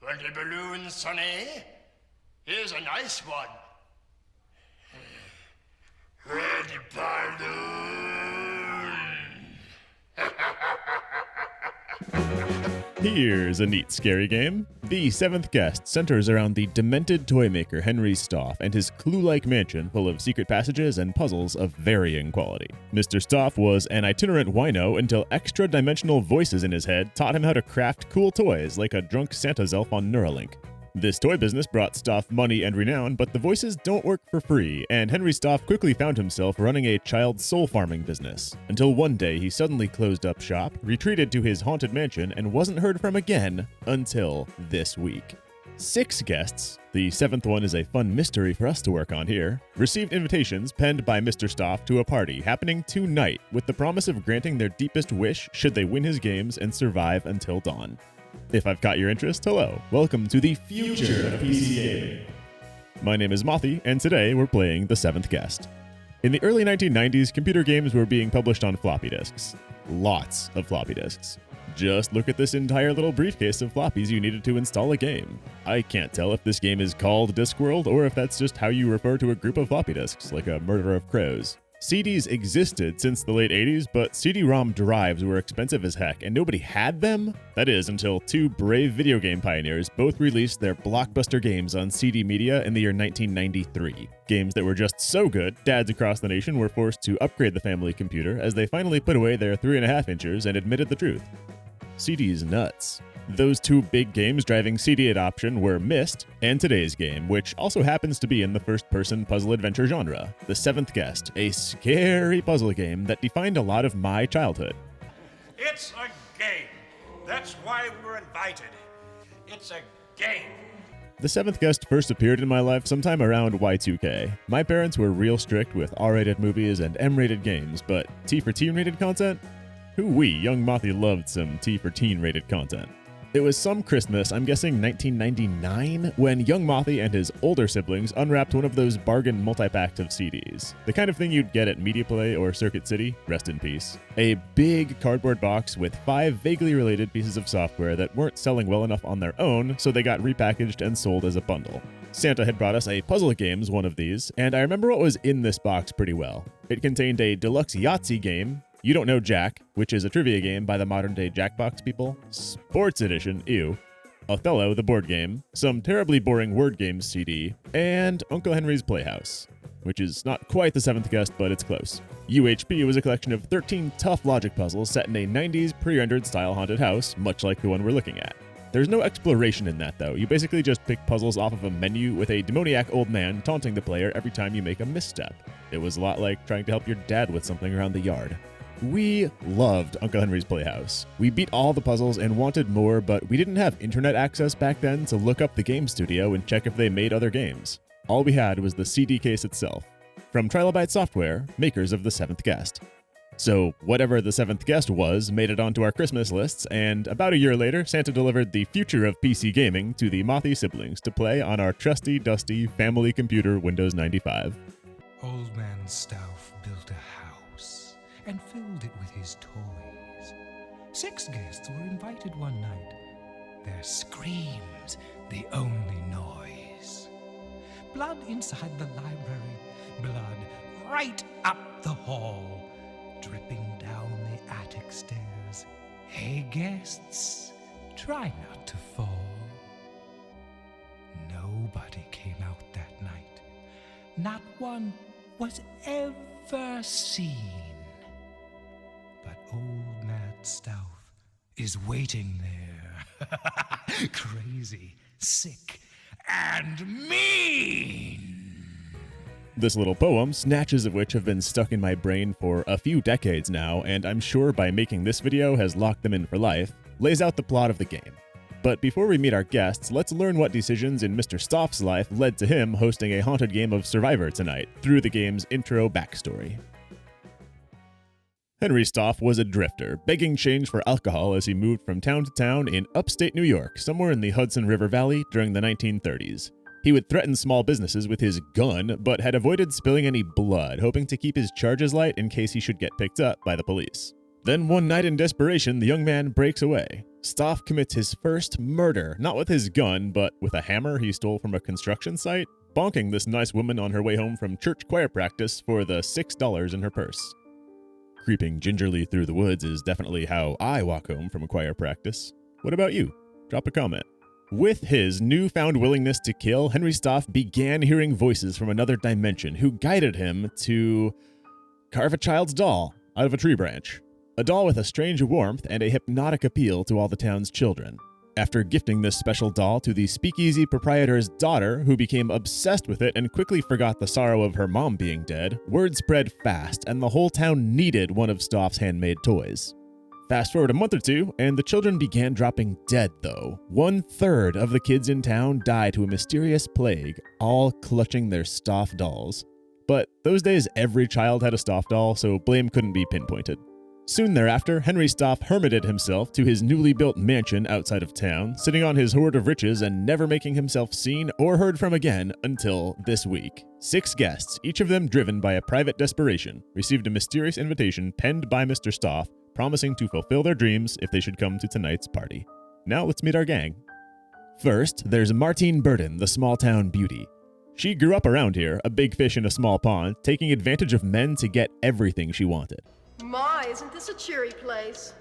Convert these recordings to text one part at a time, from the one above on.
Want a balloon, Sonny? Here's a nice one. Where the balloon? Here's a neat, scary game. The seventh guest centers around the demented toy maker Henry Stauf and his clue-like mansion full of secret passages and puzzles of varying quality. Mr. Stauf was an itinerant wino until extra-dimensional voices in his head taught him how to craft cool toys like a drunk Santa's elf on Neuralink. This toy business brought Stauf money and renown, but the voices don't work for free, and Henry Stauf quickly found himself running a child soul farming business, until one day he suddenly closed up shop, retreated to his haunted mansion, and wasn't heard from again until this week. 6 guests, the 7th one is a fun mystery for us to work on here, received invitations penned by Mr. Stauf to a party happening tonight with the promise of granting their deepest wish should they win his games and survive until dawn. If I've caught your interest, hello. Welcome to the future of PC gaming. My name is Mothy, and today we're playing the 7th guest. In the early 1990s, computer games were being published on floppy disks. Lots of floppy disks. Just look at this entire little briefcase of floppies you needed to install a game. I can't tell if this game is called Discworld or if that's just how you refer to a group of floppy disks, like a murder of crows. CDs existed since the late 80s, but CD-ROM drives were expensive as heck, and nobody had them? That is, until 2 brave video game pioneers both released their blockbuster games on CD media in the year 1993. Games that were just so good, dads across the nation were forced to upgrade the family computer as they finally put away their 3.5 inchers and admitted the truth. CD's nuts. Those 2 big games driving CD adoption were Myst and today's game, which also happens to be in the first-person puzzle-adventure genre, The 7th Guest, a scary puzzle game that defined a lot of my childhood. It's a game. That's why we were invited. It's a game. The 7th Guest first appeared in my life sometime around Y2K. My parents were real strict with R-rated movies and M-rated games, but T for Teen-rated content? Hoo-wee, young Mothy loved some T for Teen-rated content. It was some Christmas, I'm guessing 1999, when young Mothy and his older siblings unwrapped one of those bargain multi-packs of CDs. The kind of thing you'd get at Media Play or Circuit City, rest in peace. A big cardboard box with 5 vaguely related pieces of software that weren't selling well enough on their own, so they got repackaged and sold as a bundle. Santa had brought us a Puzzle Games one of these, and I remember what was in this box pretty well. It contained a deluxe Yahtzee game, You Don't Know Jack, which is a trivia game by the modern-day Jackbox people, Sports Edition, ew, Othello, the board game, some terribly boring word games CD, and Uncle Henry's Playhouse, which is not quite the 7th guest, but it's close. UHP was a collection of 13 tough logic puzzles set in a 90s pre-rendered style haunted house, much like the one we're looking at. There's no exploration in that, though. You basically just pick puzzles off of a menu with a demoniac old man taunting the player every time you make a misstep. It was a lot like trying to help your dad with something around the yard. We loved Uncle Henry's Playhouse. We beat all the puzzles and wanted more, but we didn't have internet access back then to look up the game studio and check if they made other games. All we had was the CD case itself. From Trilobite Software, makers of the 7th Guest. So whatever the 7th Guest was made it onto our Christmas lists, and about a year later, Santa delivered the future of PC gaming to the Mothy siblings to play on our trusty, dusty family computer Windows 95. Old Man Stauf built a house and filled it with his toys. 6 guests were invited one night. Their screams the only noise. Blood inside the library, blood right up the hall, dripping down the attic stairs. Hey guests, try not to fall. Nobody came out that night. Not one was ever seen. But old Mad Stauf is waiting there. Crazy, sick, and mean. This little poem, snatches of which have been stuck in my brain for a few decades now, and I'm sure by making this video has locked them in for life, lays out the plot of the game. But before we meet our guests, let's learn what decisions in Mr. Stauf's life led to him hosting a haunted game of Survivor tonight, through the game's intro backstory. Henry Stauf was a drifter, begging change for alcohol as he moved from town to town in upstate New York, somewhere in the Hudson River Valley during the 1930s. He would threaten small businesses with his gun, but had avoided spilling any blood, hoping to keep his charges light in case he should get picked up by the police. Then one night in desperation, the young man breaks away. Stauf commits his first murder, not with his gun, but with a hammer he stole from a construction site, bonking this nice woman on her way home from church choir practice for the $6 in her purse. Creeping gingerly through the woods is definitely how I walk home from a choir practice. What about you? Drop a comment. With his newfound willingness to kill, Henry Stauf began hearing voices from another dimension who guided him to carve a child's doll out of a tree branch. A doll with a strange warmth and a hypnotic appeal to all the town's children. After gifting this special doll to the speakeasy proprietor's daughter, who became obsessed with it and quickly forgot the sorrow of her mom being dead, word spread fast, and the whole town needed one of Stauf's handmade toys. Fast forward a month or two, and the children began dropping dead, though. 1/3 of the kids in town died to a mysterious plague, all clutching their Stauf dolls. But those days, every child had a Stauf doll, so blame couldn't be pinpointed. Soon thereafter, Henry Stauf hermited himself to his newly built mansion outside of town, sitting on his hoard of riches and never making himself seen or heard from again until this week. 6 guests, each of them driven by a private desperation, received a mysterious invitation penned by Mr. Stauf, promising to fulfill their dreams if they should come to tonight's party. Now let's meet our gang. First, there's Martine Burden, the small-town beauty. She grew up around here, a big fish in a small pond, taking advantage of men to get everything she wanted. My, isn't this a cheery place?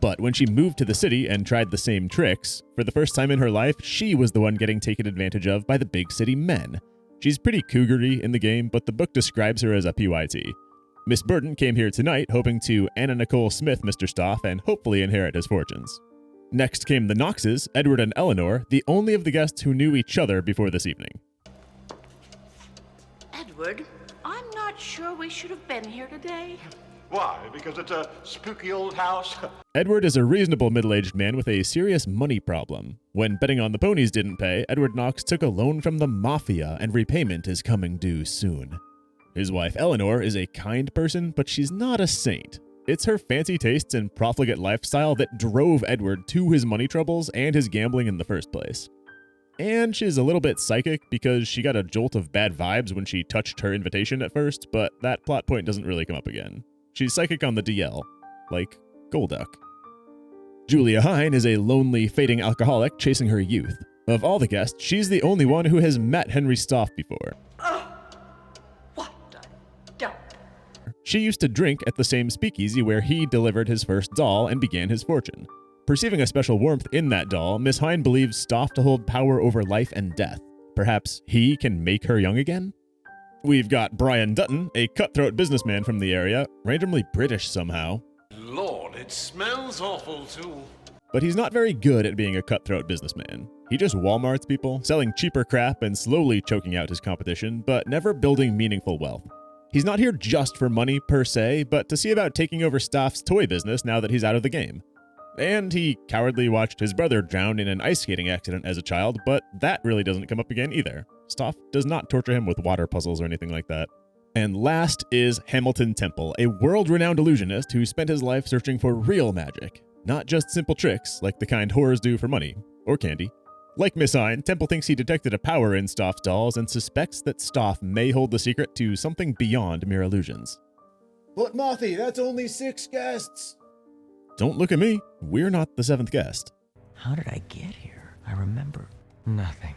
But when she moved to the city and tried the same tricks, for the first time in her life, she was the one getting taken advantage of by the big city men. She's pretty cougar-y in the game, but the book describes her as a PYT. Miss Burden came here tonight hoping to Anna Nicole Smith Mr. Stauf and hopefully inherit his fortunes. Next came the Knoxes, Edward and Eleanor, the only of the guests who knew each other before this evening. Edward, I'm not sure we should have been here today. Why? Because it's a spooky old house? Edward is a reasonable middle-aged man with a serious money problem. When betting on the ponies didn't pay, Edward Knox took a loan from the Mafia, and repayment is coming due soon. His wife Eleanor is a kind person, but she's not a saint. It's her fancy tastes and profligate lifestyle that drove Edward to his money troubles and his gambling in the first place. And she's a little bit psychic because she got a jolt of bad vibes when she touched her invitation at first, but that plot point doesn't really come up again. She's psychic on the DL, like Golduck. Julia Hine is a lonely, fading alcoholic chasing her youth. Of all the guests, she's the only one who has met Henry Stauf before. What a dump. She used to drink at the same speakeasy where he delivered his first doll and began his fortune. Perceiving a special warmth in that doll, Miss Hine believes Stauf to hold power over life and death. Perhaps he can make her young again? We've got Brian Dutton, a cutthroat businessman from the area, randomly British somehow. Lord, it smells awful too. But he's not very good at being a cutthroat businessman. He just Walmarts people, selling cheaper crap and slowly choking out his competition, but never building meaningful wealth. He's not here just for money per se, but to see about taking over Stauf's toy business now that he's out of the game. And he cowardly watched his brother drown in an ice skating accident as a child, but that really doesn't come up again either. Stauf does not torture him with water puzzles or anything like that. And last is Hamilton Temple, a world-renowned illusionist who spent his life searching for real magic, not just simple tricks like the kind whores do for money, or candy. Like Miss Hine, Temple thinks he detected a power in Stauf's dolls and suspects that Stauf may hold the secret to something beyond mere illusions. But Mothy, that's only 6 guests. Don't look at me. We're not the 7th guest. How did I get here? I remember nothing.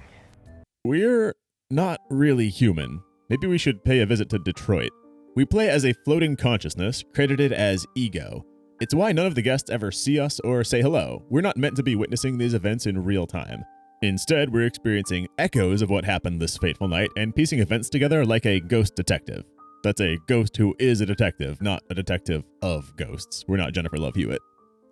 We're not really human. Maybe we should pay a visit to Detroit. We play as a floating consciousness, credited as ego. It's why none of the guests ever see us or say hello. We're not meant to be witnessing these events in real time. Instead, we're experiencing echoes of what happened this fateful night and piecing events together like a ghost detective. That's a ghost who is a detective, not a detective of ghosts. We're not Jennifer Love Hewitt.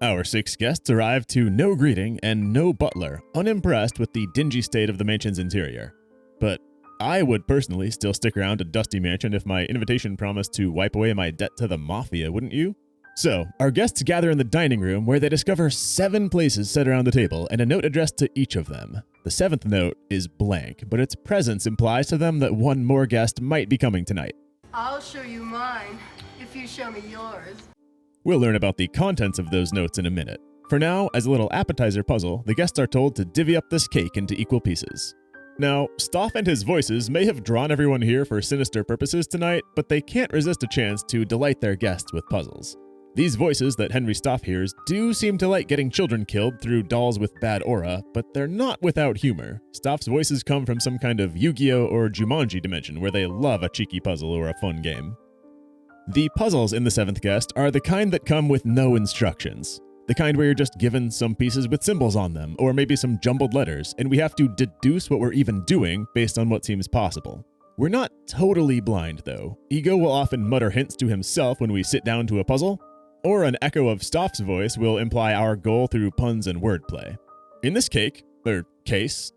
Our 6 guests arrived to no greeting and no butler, unimpressed with the dingy state of the mansion's interior. But I would personally still stick around a dusty mansion if my invitation promised to wipe away my debt to the Mafia, wouldn't you? So, our guests gather in the dining room where they discover 7 places set around the table and a note addressed to each of them. The 7th note is blank, but its presence implies to them that one more guest might be coming tonight. I'll show you mine, if you show me yours. We'll learn about the contents of those notes in a minute. For now, as a little appetizer puzzle, the guests are told to divvy up this cake into equal pieces. Now, Stauf and his voices may have drawn everyone here for sinister purposes tonight, but they can't resist a chance to delight their guests with puzzles. These voices that Henry Stauf hears do seem to like getting children killed through dolls with bad aura, but they're not without humor. Stauf's voices come from some kind of Yu-Gi-Oh! Or Jumanji dimension where they love a cheeky puzzle or a fun game. The puzzles in The Seventh Guest are the kind that come with no instructions. The kind where you're just given some pieces with symbols on them, or maybe some jumbled letters, and we have to deduce what we're even doing based on what seems possible. We're not totally blind, though. Ego will often mutter hints to himself when we sit down to a puzzle, or an echo of Stauf's voice will imply our goal through puns and wordplay. In this case,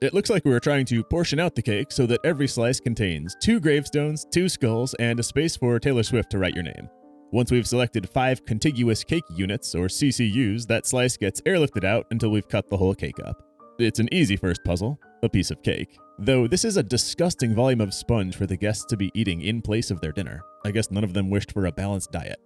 it looks like we were trying to portion out the cake so that every slice contains 2 gravestones, 2 skulls, and a space for Taylor Swift to write your name. Once we've selected 5 contiguous cake units, or CCUs, that slice gets airlifted out until we've cut the whole cake up. It's an easy first puzzle, a piece of cake. Though this is a disgusting volume of sponge for the guests to be eating in place of their dinner. I guess none of them wished for a balanced diet.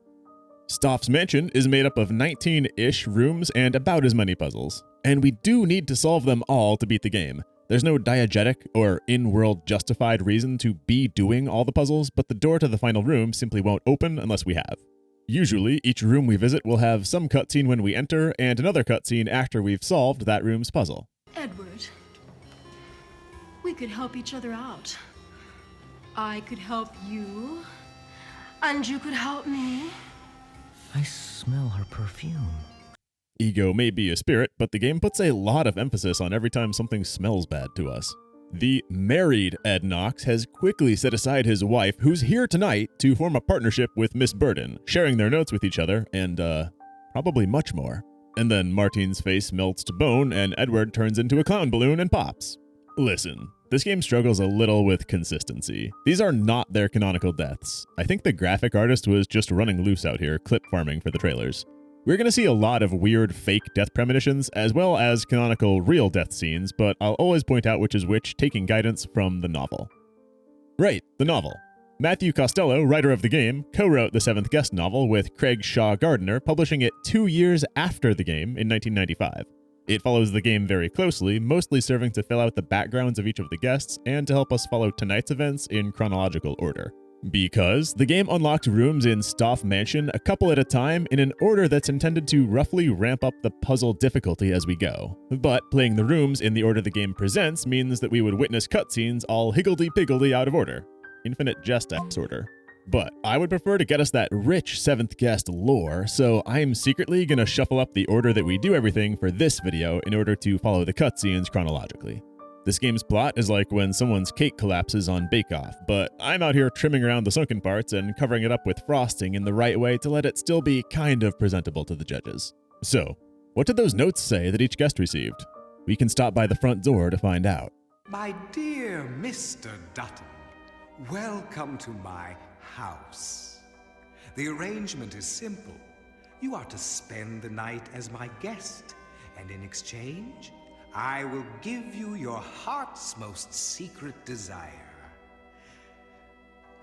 Stauf's mansion is made up of 19-ish rooms and about as many puzzles. And we do need to solve them all to beat the game. There's no diegetic or in-world justified reason to be doing all the puzzles, but the door to the final room simply won't open unless we have. Usually, each room we visit will have some cutscene when we enter and another cutscene after we've solved that room's puzzle. Edward, we could help each other out. I could help you, and you could help me. I smell her perfume. Ego may be a spirit, but the game puts a lot of emphasis on every time something smells bad to us. The married Ed Knox has quickly set aside his wife, who's here tonight, to form a partnership with Miss Burden, sharing their notes with each other, and, probably much more. And then Martine's face melts to bone, and Edward turns into a clown balloon and pops. Listen, this game struggles a little with consistency. These are not their canonical deaths. I think the graphic artist was just running loose out here, clip farming for the trailers. We're going to see a lot of weird fake death premonitions, as well as canonical real death scenes, but I'll always point out which is which, taking guidance from the novel. Right, the novel. Matthew Costello, writer of the game, co-wrote the Seventh Guest novel with Craig Shaw Gardner, publishing it 2 years after the game in 1995. It follows the game very closely, mostly serving to fill out the backgrounds of each of the guests and to help us follow tonight's events in chronological order. Because the game unlocks rooms in Stauf Mansion a couple at a time in an order that's intended to roughly ramp up the puzzle difficulty as we go. But playing the rooms in the order the game presents means that we would witness cutscenes all higgledy-piggledy out of order. Infinite jest order. But I would prefer to get us that rich Seventh Guest lore, so I'm secretly gonna shuffle up the order that we do everything for this video in order to follow the cutscenes chronologically. This game's plot is like when someone's cake collapses on Bake Off, but I'm out here trimming around the sunken parts and covering it up with frosting in the right way to let it still be kind of presentable to the judges. So, what did those notes say that each guest received? We can stop by the front door to find out. My dear Mr. Dutton, welcome to my house. The arrangement is simple. You are to spend the night as my guest, and in exchange, I will give you your heart's most secret desire.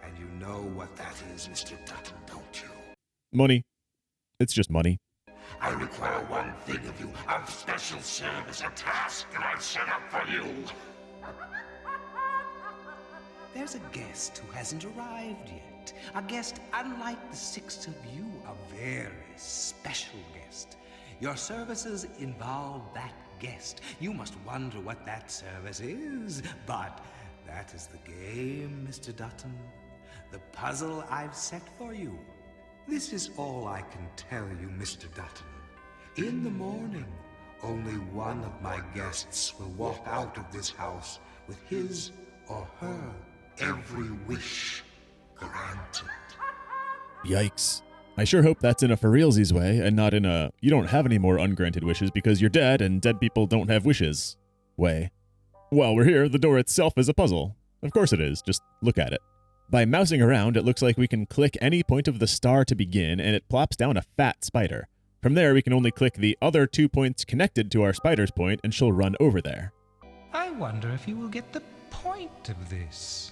And you know what that is, Mr. Dutton, don't you? Money. It's just money. I require one thing of you, of special service, a task that I've set up for you. There's a guest who hasn't arrived yet. A guest unlike the 6 of you, a very special guest. Your services involve that guest. You must wonder what that service is, but that is the game, Mr. Dutton. The puzzle I've set for you. This is all I can tell you, Mr. Dutton. In the morning, only one of my guests will walk out of this house with his or her every wish granted. Yikes. I sure hope that's in a for realsies way and not in a you don't have any more ungranted wishes because you're dead and dead people don't have wishes way. While we're here, the door itself is a puzzle. Of course it is, just look at it. By mousing around, it looks like we can click any point of the star to begin and it plops down a fat spider. From there, we can only click the other 2 points connected to our spider's point and she'll run over there. I wonder if you will get the point of this.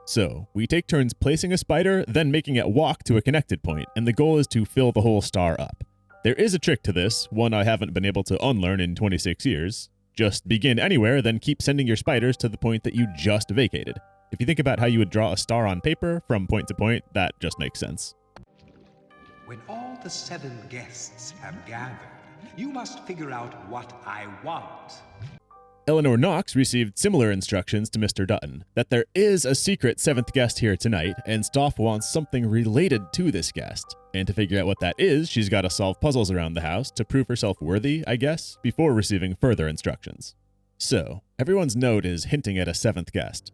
So, we take turns placing a spider, then making it walk to a connected point, and the goal is to fill the whole star up. There is a trick to this, one I haven't been able to unlearn in 26 years. Just begin anywhere, then keep sending your spiders to the point that you just vacated. If you think about how you would draw a star on paper from point to point, that just makes sense. When all the 7 guests have gathered, you must figure out what I want. Eleanor Knox received similar instructions to Mr. Dutton, that there is a secret 7th guest here tonight, and Stauf wants something related to this guest. And to figure out what that is, she's got to solve puzzles around the house to prove herself worthy, I guess, before receiving further instructions. So, everyone's note is hinting at a 7th guest.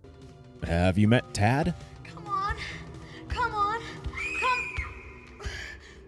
Have you met Tad? Come on. Come on. Come.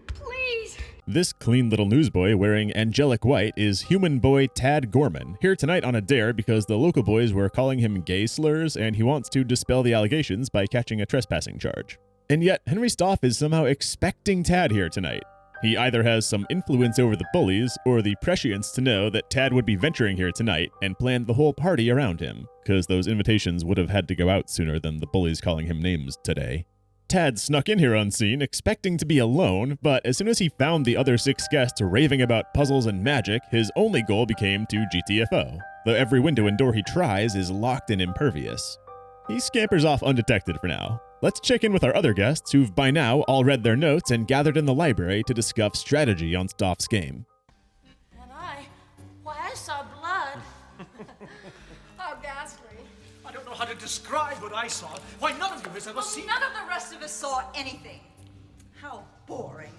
Please. This clean little newsboy wearing angelic white is human boy Tad Gorman, here tonight on a dare because the local boys were calling him gay slurs and he wants to dispel the allegations by catching a trespassing charge. And yet, Henry Stauf is somehow expecting Tad here tonight. He either has some influence over the bullies or the prescience to know that Tad would be venturing here tonight and planned the whole party around him, because those invitations would have had to go out sooner than the bullies calling him names today. Tad snuck in here unseen, expecting to be alone, but as soon as he found the other 6 guests raving about puzzles and magic, his only goal became to GTFO, though every window and door he tries is locked and impervious. He scampers off undetected for now. Let's check in with our other guests who've by now all read their notes and gathered in the library to discuss strategy on Stauf's game. And I saw blood. How ghastly. I don't know how to describe what I saw. Why, none of you has ever seen... None of the rest of us saw anything. How boring.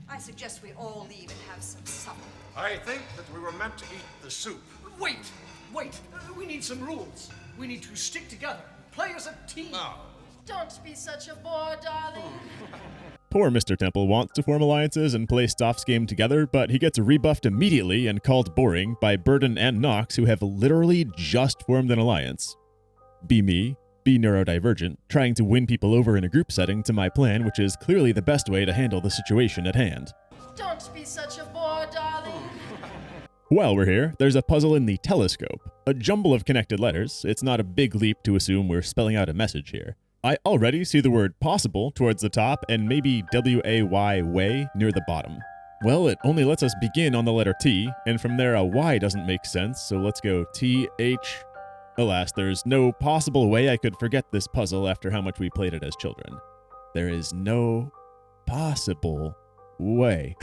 I suggest we all leave and have some supper. I think that we were meant to eat the soup. Wait. We need some rules. We need to stick together, play as a team. No. Don't be such a bore, darling. Poor Mr. Temple wants to form alliances and play Stauf's game together, but he gets rebuffed immediately and called boring by Burden and Knox, who have literally just formed an alliance. Be me, be neurodivergent, trying to win people over in a group setting to my plan, which is clearly the best way to handle the situation at hand. Don't be such a bore, darling. While we're here, there's a puzzle in the telescope, a jumble of connected letters. It's not a big leap to assume we're spelling out a message here. I already see the word possible towards the top and maybe W-A-Y way near the bottom. Well, it only lets us begin on the letter T, and from there a Y doesn't make sense, so let's go T-H. Alas, there's no possible way I could forget this puzzle after how much we played it as children. There is no possible way.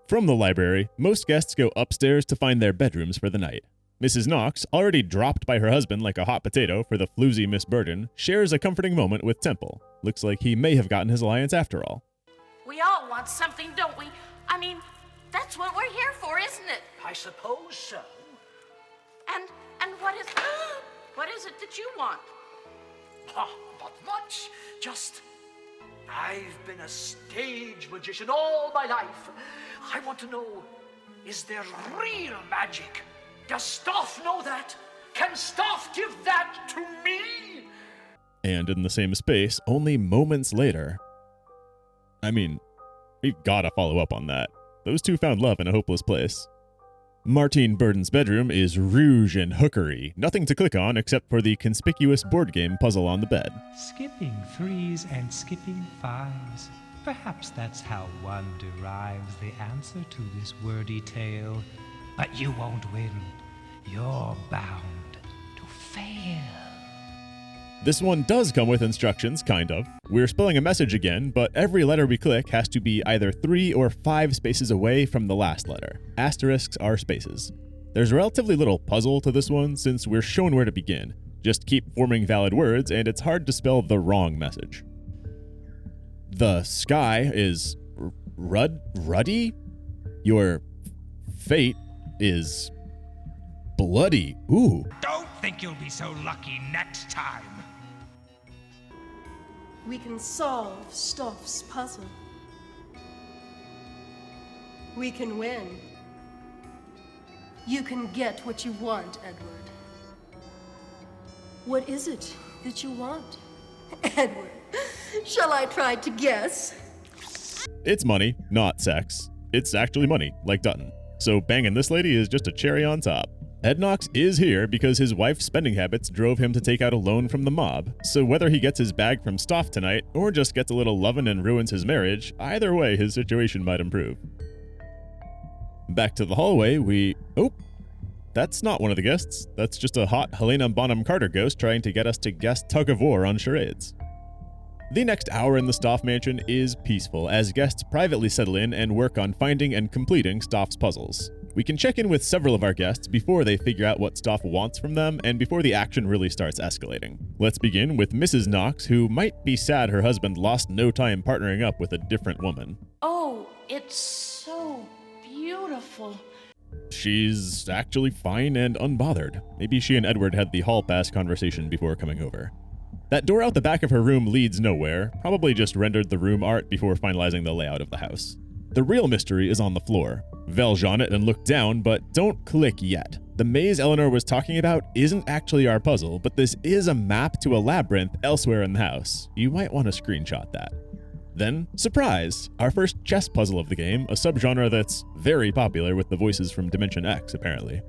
From the library, most guests go upstairs to find their bedrooms for the night. Mrs. Knox, already dropped by her husband like a hot potato for the floozy Miss Burden, shares a comforting moment with Temple. Looks like he may have gotten his alliance after all. We all want something, don't we? I mean, that's what we're here for, isn't it? I suppose so. And what is it that you want? Not much. Just, I've been a stage magician all my life. I want to know, is there real magic? Does Stauf know that? Can Stauf give that to me? And in the same space, only moments later. I mean, we've gotta follow up on that. Those two found love in a hopeless place. Martine Burden's bedroom is rouge and hookery. Nothing to click on except for the conspicuous board game puzzle on the bed. Skipping 3s and skipping 5s. Perhaps that's how one derives the answer to this wordy tale. But you won't win. You're bound to fail. This one does come with instructions, kind of. We're spelling a message again, but every letter we click has to be either 3 or 5 spaces away from the last letter. Asterisks are spaces. There's relatively little puzzle to this one since we're shown where to begin. Just keep forming valid words and it's hard to spell the wrong message. The sky is ruddy? Your fate is bloody. Ooh. Don't think you'll be so lucky next time. We can solve Stauf's puzzle. We can win. You can get what you want, Edward. What is it that you want? Edward, shall I try to guess? It's money, not sex. It's actually money, like Dutton. So banging this lady is just a cherry on top. Ed Knox is here because his wife's spending habits drove him to take out a loan from the mob, so whether he gets his bag from Stauf tonight or just gets a little lovin' and ruins his marriage, either way his situation might improve. Back to the hallway, Oh! That's not one of the guests. That's just a hot Helena Bonham Carter ghost trying to get us to guess tug of war on charades. The next hour in the Stauf mansion is peaceful as guests privately settle in and work on finding and completing Stauf's puzzles. We can check in with several of our guests before they figure out what Stauf wants from them and before the action really starts escalating. Let's begin with Mrs. Knox, who might be sad her husband lost no time partnering up with a different woman. Oh, it's so beautiful. She's actually fine and unbothered. Maybe she and Edward had the hall pass conversation before coming over. That door out the back of her room leads nowhere, probably just rendered the room art before finalizing the layout of the house. The real mystery is on the floor. Velge on it and look down, but don't click yet. The maze Eleanor was talking about isn't actually our puzzle, but this is a map to a labyrinth elsewhere in the house. You might want to screenshot that. Then, surprise! Our first chess puzzle of the game, a subgenre that's very popular with the voices from Dimension X, apparently.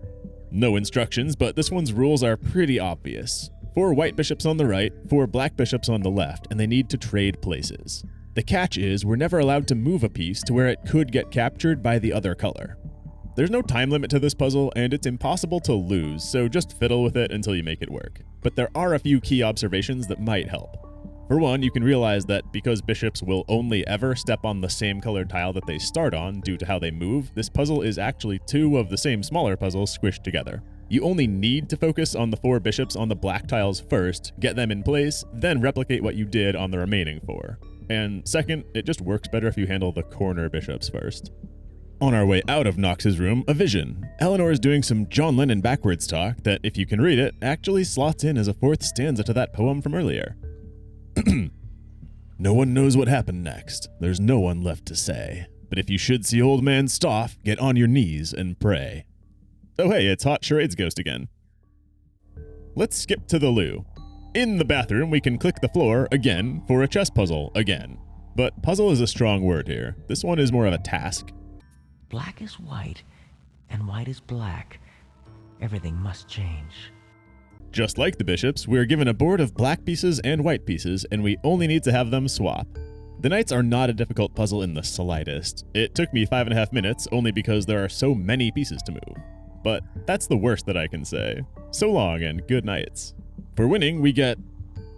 No instructions, but this one's rules are pretty obvious. 4 white bishops on the right, 4 black bishops on the left, and they need to trade places. The catch is we're never allowed to move a piece to where it could get captured by the other color. There's no time limit to this puzzle, and it's impossible to lose, so just fiddle with it until you make it work. But there are a few key observations that might help. For one, you can realize that because bishops will only ever step on the same colored tile that they start on due to how they move, this puzzle is actually 2 of the same smaller puzzles squished together. You only need to focus on the 4 bishops on the black tiles first, get them in place, then replicate what you did on the remaining 4. And second, it just works better if you handle the corner bishops first. On our way out of Knox's room, a vision. Eleanor is doing some John Lennon backwards talk that, if you can read it, actually slots in as a 4th stanza to that poem from earlier. No one knows what happened next. There's no one left to say. But if you should see old man Stauf, get on your knees and pray. Oh hey, it's Hot Charade's ghost again. Let's skip to the loo. In the bathroom, we can click the floor again for a chess puzzle again. But puzzle is a strong word here. This one is more of a task. Black is white, and white is black. Everything must change. Just like the bishops, we're given a board of black pieces and white pieces, and we only need to have them swap. The knights are not a difficult puzzle in the slightest. It took me 5.5 minutes only because there are so many pieces to move. But that's the worst that I can say. So long and good nights. For winning, we get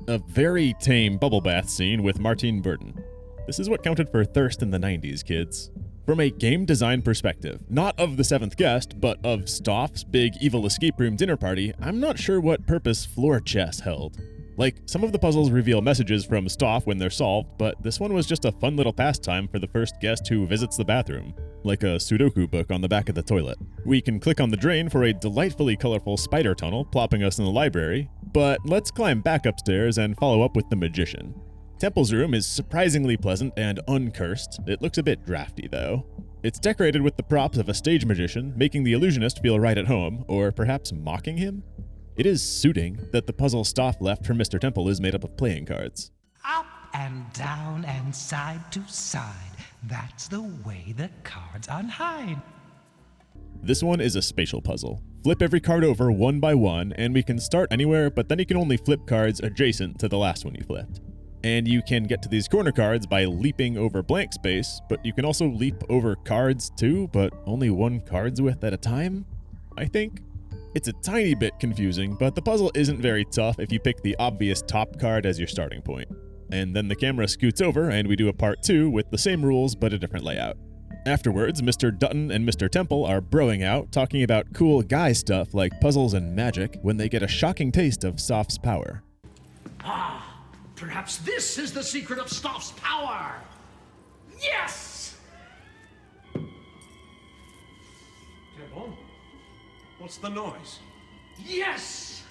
a very tame bubble bath scene with Martine Burton. This is what counted for thirst in the 90s, kids. From a game design perspective, not of the 7th guest, but of Stauf's big evil escape room dinner party, I'm not sure what purpose floor chess held. Like, some of the puzzles reveal messages from Stauf when they're solved, but this one was just a fun little pastime for the first guest who visits the bathroom, like a Sudoku book on the back of the toilet. We can click on the drain for a delightfully colorful spider tunnel, plopping us in the library, but let's climb back upstairs and follow up with the magician. Temple's room is surprisingly pleasant and uncursed. It looks a bit drafty, though. It's decorated with the props of a stage magician, making the illusionist feel right at home, or perhaps mocking him? It is suiting that the puzzle Stauf left for Mr. Temple is made up of playing cards. Up and down and side to side. That's the way the cards unhide. This one is a spatial puzzle. Flip every card over one by one, and we can start anywhere, but then you can only flip cards adjacent to the last one you flipped. And you can get to these corner cards by leaping over blank space, but you can also leap over cards too, but only one card's width at a time, I think? It's a tiny bit confusing, but the puzzle isn't very tough if you pick the obvious top card as your starting point. And then the camera scoots over and we do a part 2 with the same rules but a different layout. Afterwards, Mr. Dutton and Mr. Temple are broing out, talking about cool guy stuff like puzzles and magic when they get a shocking taste of Stauf's power. Perhaps this is the secret of Stauf's power! Yes! Temple? What's the noise? Yes!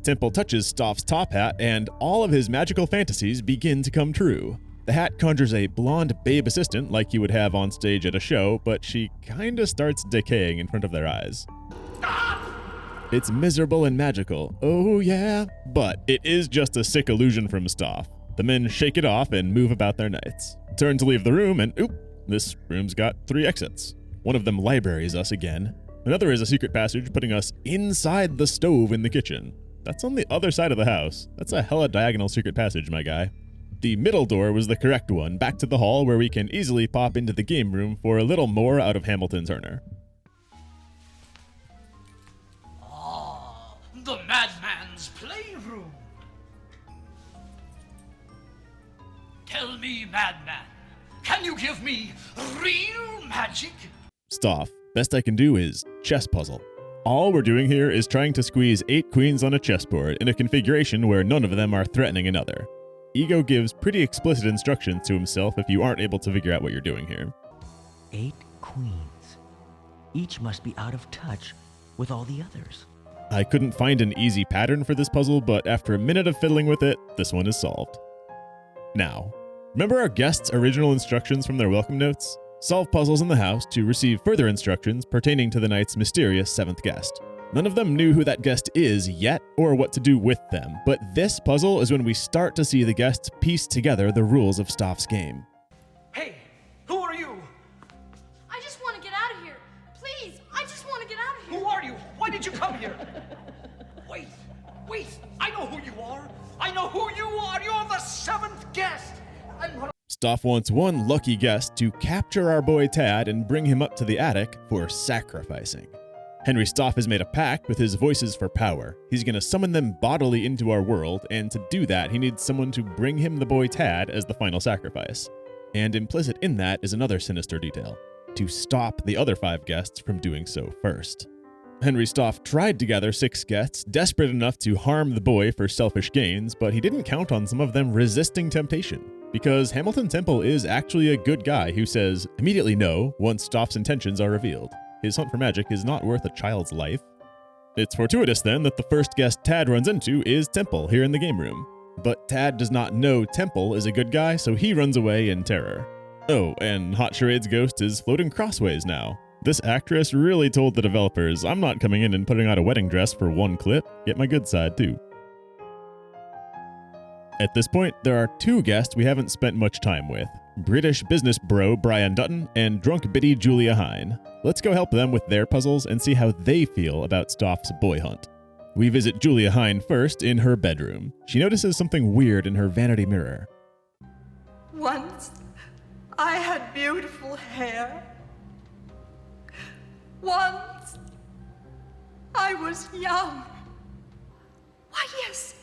Temple touches Stauf's top hat, and all of his magical fantasies begin to come true. The hat conjures a blonde babe assistant like you would have on stage at a show, but she kinda starts decaying in front of their eyes. It's miserable and magical, oh yeah, but it is just a sick illusion from Stauf. The men shake it off and move about their nights. Turn to leave the room and oop, this room's got 3 exits. One of them libraries us again. Another is a secret passage putting us inside the stove in the kitchen. That's on the other side of the house. That's a hella diagonal secret passage, my guy. The middle door was the correct one, back to the hall where we can easily pop into the game room for a little more out of Hamilton Turner. The madman's playroom. Tell me, madman, can you give me real magic? Stauf, best I can do is chess puzzle. All we're doing here is trying to squeeze 8 queens on a chessboard in a configuration where none of them are threatening another. Ego gives pretty explicit instructions to himself if you aren't able to figure out what you're doing here. 8 queens. Each must be out of touch with all the others. I couldn't find an easy pattern for this puzzle, but after a minute of fiddling with it, this one is solved. Now, remember our guests' original instructions from their welcome notes? Solve puzzles in the house to receive further instructions pertaining to the night's mysterious 7th guest. None of them knew who that guest is yet or what to do with them, but this puzzle is when we start to see the guests piece together the rules of Stauf's game. Hey, who are you? I just want to get out of here. Please, I just want to get out of here. Who are you? Why did you come here? Wait, I know who you are. I know who you are. You're the 7th guest. Stauf wants one lucky guest to capture our boy Tad and bring him up to the attic for sacrificing. Henry Stauf has made a pact with his voices for power. He's going to summon them bodily into our world, and to do that, he needs someone to bring him the boy Tad as the final sacrifice. And implicit in that is another sinister detail: to stop the other 5 guests from doing so first. Henry Stauf tried to gather 6 guests, desperate enough to harm the boy for selfish gains, but he didn't count on some of them resisting temptation. Because Hamilton Temple is actually a good guy who says immediately no once Stauf's intentions are revealed. His hunt for magic is not worth a child's life. It's fortuitous then that the first guest Tad runs into is Temple here in the game room. But Tad does not know Temple is a good guy, so he runs away in terror. Oh, and Hot Charade's ghost is floating crossways now. This actress really told the developers, I'm not coming in and putting on a wedding dress for one clip, get my good side too. At this point, there are 2 guests we haven't spent much time with: British business bro Brian Dutton and drunk biddy Julia Hine. Let's go help them with their puzzles and see how they feel about Stauf's boy hunt. We visit Julia Hine first in her bedroom. She notices something weird in her vanity mirror. Once, I had beautiful hair. Once, I was young. Why, yes,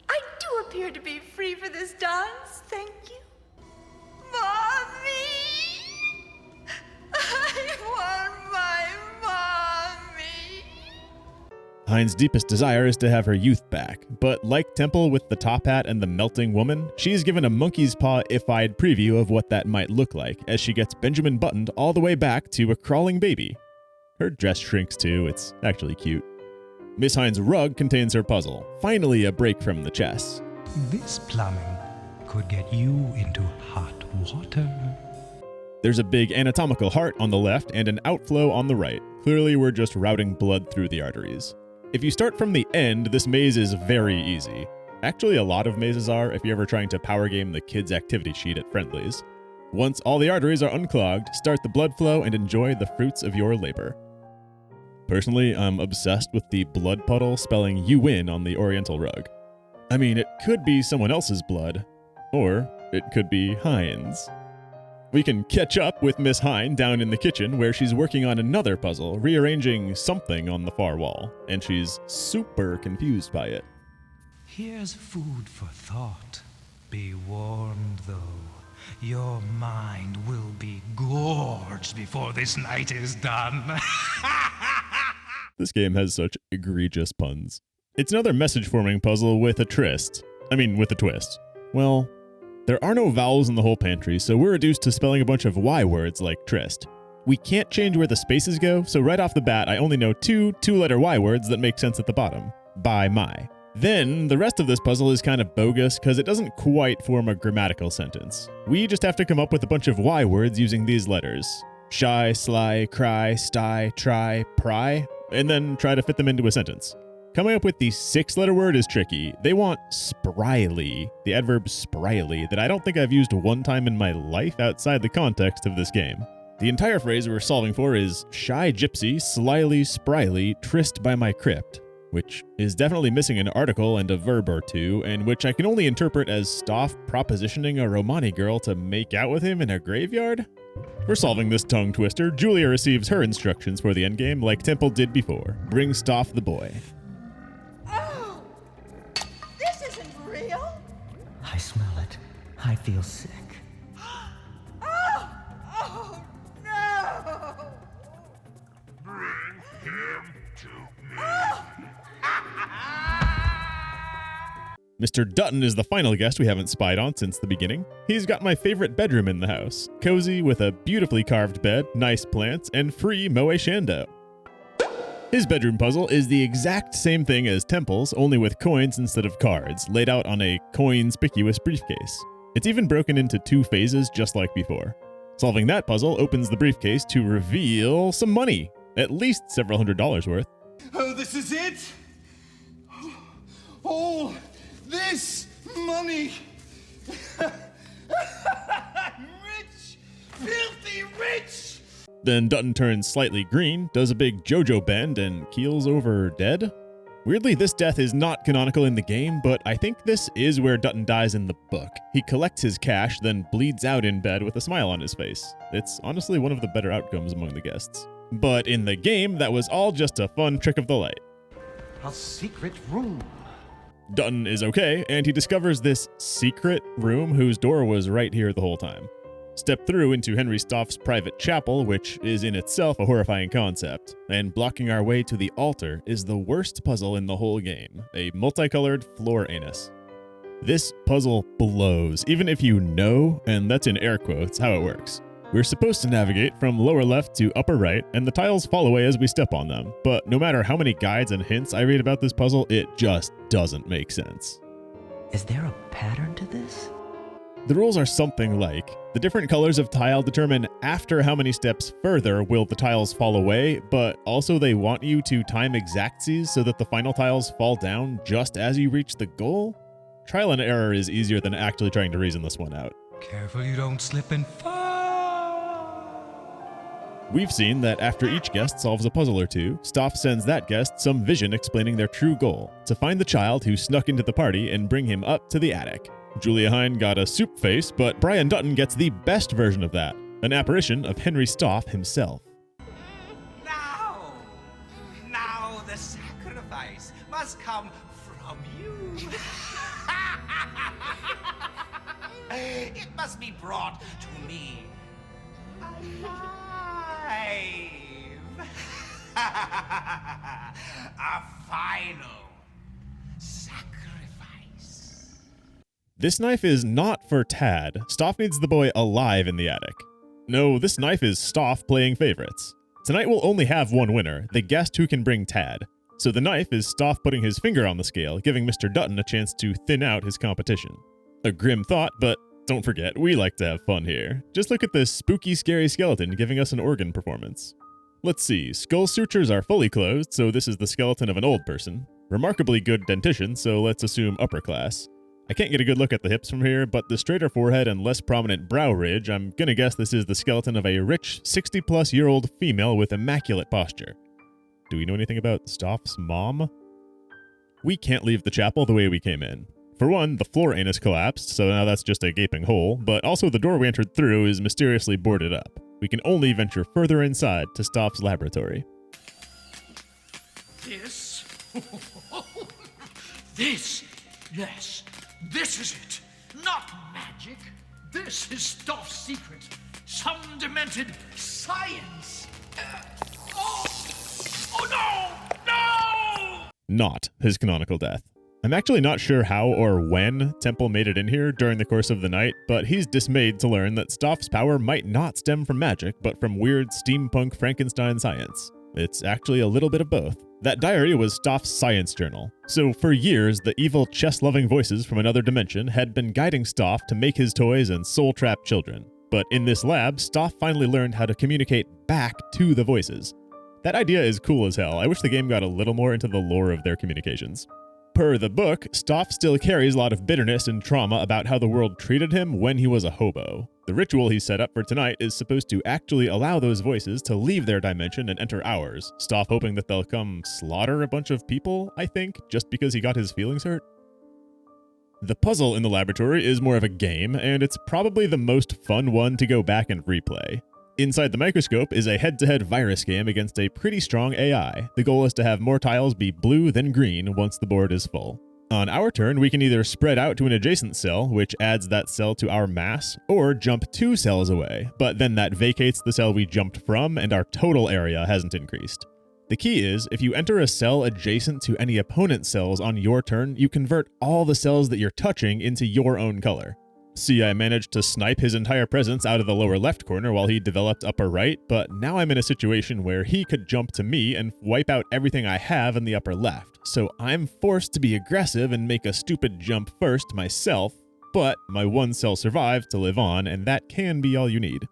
I do appear to be free for this dance, thank you. Mommy! I want my mommy! Hine's deepest desire is to have her youth back, but like Temple with the top hat and the melting woman, she's given a monkey's paw-ified preview of what that might look like as she gets Benjamin buttoned all the way back to a crawling baby. Her dress shrinks too, it's actually cute. Miss Hine's rug contains her puzzle, finally a break from the chess. This plumbing could get you into hot water. There's a big anatomical heart on the left and an outflow on the right. Clearly we're just routing blood through the arteries. If you start from the end, this maze is very easy. Actually, a lot of mazes are if you're ever trying to power game the kids' activity sheet at Friendly's. Once all the arteries are unclogged, start the blood flow and enjoy the fruits of your labor. Personally, I'm obsessed with the blood puddle spelling "you win" on the oriental rug. I mean, it could be someone else's blood, or it could be Hine's. We can catch up with Miss Hine down in the kitchen where she's working on another puzzle, rearranging something on the far wall, and she's super confused by it. Here's food for thought. Be warned, though. Your mind will be gorged before this night is done. This game has such egregious puns. It's another message-forming puzzle with a twist. With a twist. Well, there are no vowels in the whole pantry, so we're reduced to spelling a bunch of Y words like tryst. We can't change where the spaces go, so right off the bat, I only know 2 two-letter Y words that make sense at the bottom. By my. Then, the rest of this puzzle is kind of bogus because it doesn't quite form a grammatical sentence. We just have to come up with a bunch of Y words using these letters. Shy, sly, cry, sty, try, pry, and then try to fit them into a sentence. Coming up with the 6-letter word is tricky. They want spryly, the adverb spryly, that I don't think I've used one time in my life outside the context of this game. The entire phrase we're solving for is shy gypsy, slyly, spryly, tryst by my crypt, which is definitely missing an article and a verb or two, and which I can only interpret as Stauf propositioning a Romani girl to make out with him in a graveyard? For solving this tongue twister, Julia receives her instructions for the endgame like Temple did before. Bring Stauf the boy. Oh! This isn't real! I smell it. I feel sick. Oh, no! Bring him to me. Mr. Dutton is the final guest we haven't spied on since the beginning. He's got my favorite bedroom in the house. Cozy with a beautifully carved bed, nice plants, and free Moe Shando. His bedroom puzzle is the exact same thing as Temple's, only with coins instead of cards, laid out on a coin-spicuous briefcase. It's even broken into 2 phases just like before. Solving that puzzle opens the briefcase to reveal some money, at least several $100s worth. Oh, this is it? All this money! Rich! Filthy rich! Then Dutton turns slightly green, does a big JoJo bend, and keels over dead. Weirdly, this death is not canonical in the game, but I think this is where Dutton dies in the book. He collects his cash, then bleeds out in bed with a smile on his face. It's honestly one of the better outcomes among the guests. But in the game, that was all just a fun trick of the light. A secret room. Dutton is okay, and he discovers this secret room whose door was right here the whole time. Step through into Henry Stauf's private chapel, which is in itself a horrifying concept, and blocking our way to the altar is the worst puzzle in the whole game, a multicolored floor anus. This puzzle blows, even if you know, and that's in air quotes, how it works. We're supposed to navigate from lower left to upper right, and the tiles fall away as we step on them, but no matter how many guides and hints I read about this puzzle, it just doesn't make sense. Is there a pattern to this? The rules are something like, the different colors of tile determine after how many steps further will the tiles fall away, but also they want you to time exactsies so that the final tiles fall down just as you reach the goal? Trial and error is easier than actually trying to reason this one out. Careful you don't slip and fall. We've seen that after each guest solves a puzzle or two, Stauf sends that guest some vision explaining their true goal, to find the child who snuck into the party and bring him up to the attic. Julia Hine got a soup face, but Brian Dutton gets the best version of that, an apparition of Henry Stauf himself. Now the sacrifice must come from you. It must be brought to me alive. A final sacrifice. This knife is not for Tad. Stauf needs the boy alive in the attic. No, this knife is Stauf playing favorites. Tonight we'll only have one winner, the guest who can bring Tad. So the knife is Stauf putting his finger on the scale, giving Mr. Dutton a chance to thin out his competition. A grim thought, but don't forget, we like to have fun here. Just look at this spooky, scary skeleton giving us an organ performance. Let's see, skull sutures are fully closed, so this is the skeleton of an old person. Remarkably good dentition, so let's assume upper class. I can't get a good look at the hips from here, but the straighter forehead and less prominent brow ridge, I'm gonna guess this is the skeleton of a rich, 60-plus-year-old female with immaculate posture. Do we know anything about Stauf's mom? We can't leave the chapel the way we came in. For one, the floor anus collapsed, so now that's just a gaping hole, but also the door we entered through is mysteriously boarded up. We can only venture further inside to Stauf's laboratory. This? This? Yes, this is it. Not magic. This is Stauf's secret. Some demented science. Oh no! No! Not his canonical death. I'm actually not sure how or when Temple made it in here during the course of the night, but he's dismayed to learn that Stauf's power might not stem from magic, but from weird steampunk Frankenstein science. It's actually a little bit of both. That diary was Stauf's science journal. So for years, the evil chess-loving voices from another dimension had been guiding Stauf to make his toys and soul-trap children. But in this lab, Stauf finally learned how to communicate back to the voices. That idea is cool as hell. I wish the game got a little more into the lore of their communications. Per the book, Stauf still carries a lot of bitterness and trauma about how the world treated him when he was a hobo. The ritual he set up for tonight is supposed to actually allow those voices to leave their dimension and enter ours, Stauf hoping that they'll come slaughter a bunch of people, I think, just because he got his feelings hurt. The puzzle in the laboratory is more of a game, and it's probably the most fun one to go back and replay. Inside the microscope is a head-to-head virus game against a pretty strong AI. The goal is to have more tiles be blue than green once the board is full. On our turn, we can either spread out to an adjacent cell, which adds that cell to our mass, or jump 2 cells away, but then that vacates the cell we jumped from and our total area hasn't increased. The key is, if you enter a cell adjacent to any opponent's cells on your turn, you convert all the cells that you're touching into your own color. See, I managed to snipe his entire presence out of the lower left corner while he developed upper right, but now I'm in a situation where he could jump to me and wipe out everything I have in the upper left, so I'm forced to be aggressive and make a stupid jump first myself, but my 1 cell survived to live on, and that can be all you need.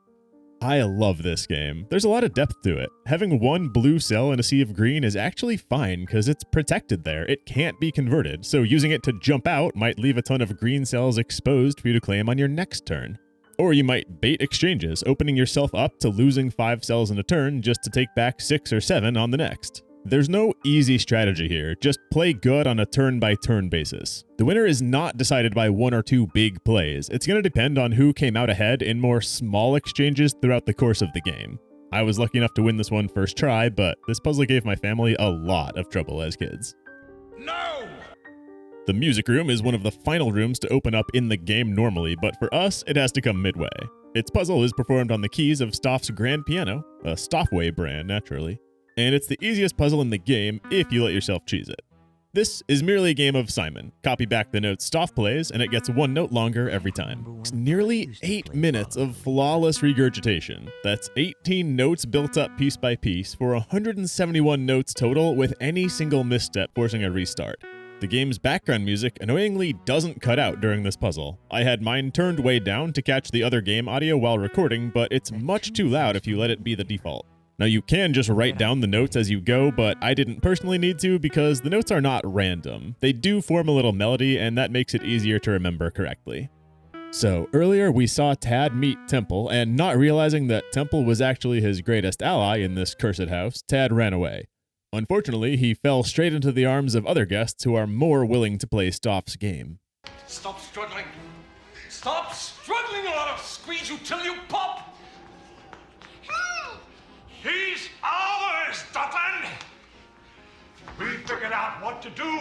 I love this game. There's a lot of depth to it. Having 1 blue cell in a sea of green is actually fine because it's protected there. It can't be converted, so using it to jump out might leave a ton of green cells exposed for you to claim on your next turn. Or you might bait exchanges, opening yourself up to losing 5 cells in a turn just to take back 6 or 7 on the next. There's no easy strategy here, just play good on a turn-by-turn basis. The winner is not decided by 1 or 2 big plays. It's going to depend on who came out ahead in more small exchanges throughout the course of the game. I was lucky enough to win this one first try, but this puzzle gave my family a lot of trouble as kids. No! The music room is one of the final rooms to open up in the game normally, but for us, it has to come midway. Its puzzle is performed on the keys of Stauf's grand piano, a Staufway brand, naturally. And it's the easiest puzzle in the game if you let yourself cheese it. This is merely a game of Simon. Copy back the notes Stauf plays, and it gets 1 note longer every time. It's nearly 8 minutes of flawless regurgitation. That's 18 notes built up piece by piece for 171 notes total, with any single misstep forcing a restart. The game's background music annoyingly doesn't cut out during this puzzle. I had mine turned way down to catch the other game audio while recording, but it's much too loud if you let it be the default. Now you can just write down the notes as you go, but I didn't personally need to because the notes are not random. They do form a little melody, and that makes it easier to remember correctly. So earlier we saw Tad meet Temple, and not realizing that Temple was actually his greatest ally in this cursed house, Tad ran away. Unfortunately, he fell straight into the arms of other guests who are more willing to play Stauf's game. Stop struggling! Stop struggling, or I'll squeeze you till you pop! He's ours, Dutton! We figured out what to do.